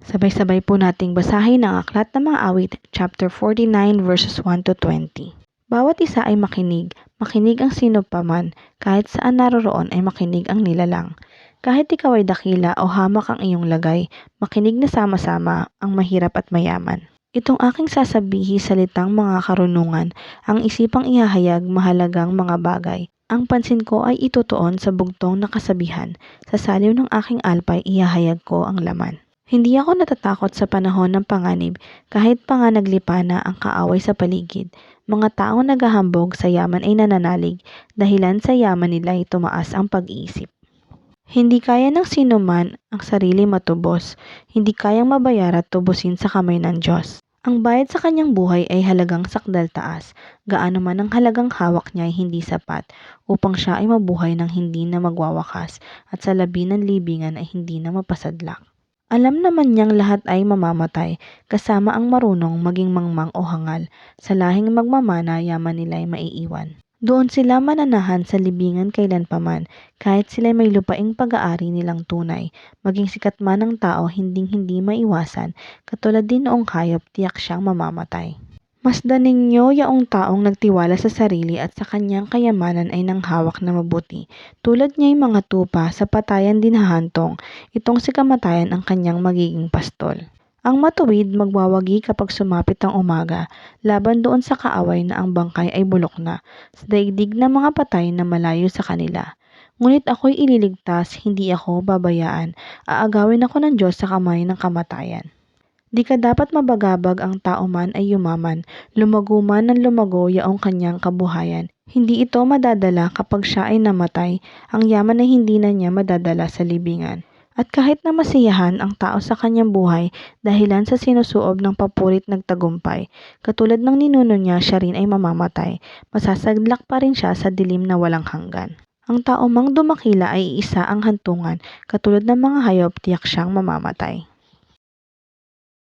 Sabay-sabay po nating basahin ang Aklat ng Mga Awit, chapter 49 verses 1 to 20. Bawat isa ay makinig ang sino paman, kahit saan naroroon ay makinig ang nilalang. Kahit ikaw ay dakila o hamak ang iyong lagay, makinig na sama-sama ang mahirap at mayaman. Itong aking sasabihi salitang mga karunungan, ang isipang ihahayag mahalagang mga bagay. Ang pansin ko ay itutuon sa bugtong na kasabihan, sa saliw ng aking alpay ihahayag ko ang laman. Hindi ako natatakot sa panahon ng panganib, kahit pa nga naglipa na ang kaaway sa paligid. Mga taong naghahambog sa yaman ay nananalig, dahilan sa yaman nila ay tumaas ang pag-iisip. Hindi kaya ng sino man ang sarili matubos, hindi kayang mabayar at tubusin sa kamay ng Diyos. Ang bayad sa kanyang buhay ay halagang sakdal taas, gaano man ang halagang hawak niya ay hindi sapat, upang siya ay mabuhay ng hindi na magwawakas, at sa labi ng libingan ay hindi na mapasadlak. Alam naman niyang lahat ay mamamatay, kasama ang marunong maging mangmang o hangal. Sa lahing magmamana, yaman nila ay maiiwan. Doon sila mananahan sa libingan kailanpaman, kahit sila'y may lupaing pag-aari nilang tunay. Maging sikat man ang tao, hinding-hindi maiwasan, katulad din noong hayop, tiyak siyang mamamatay. Masdan ninyo yaong taong nagtiwala sa sarili at sa kanyang kayamanan ay nanghawak na mabuti. Tulad niya'y mga tupa, sa patayan din hahantong, itong si kamatayan ang kanyang magiging pastol. Ang matuwid magwawagi kapag sumapit ang umaga, laban doon sa kaaway na ang bangkay ay bulok na, sa daigdig ng mga patay na malayo sa kanila. Ngunit ako'y ililigtas, hindi ako babayaan, aagawin ako ng Diyos sa kamay ng kamatayan. Di ka dapat mabagabag ang tao man ay yumaman, lumago man ng lumago yaong kanyang kabuhayan. Hindi ito madadala kapag siya ay namatay, ang yaman ay hindi na niya madadala sa libingan. At kahit na masiyahan ang tao sa kanyang buhay dahilan sa sinusuob ng papurit nagtagumpay, katulad ng ninuno niya siya rin ay mamamatay, masasaglak pa rin siya sa dilim na walang hanggan. Ang tao mang dumakila ay isa ang hantungan, katulad ng mga hayop tiyak siyang mamamatay.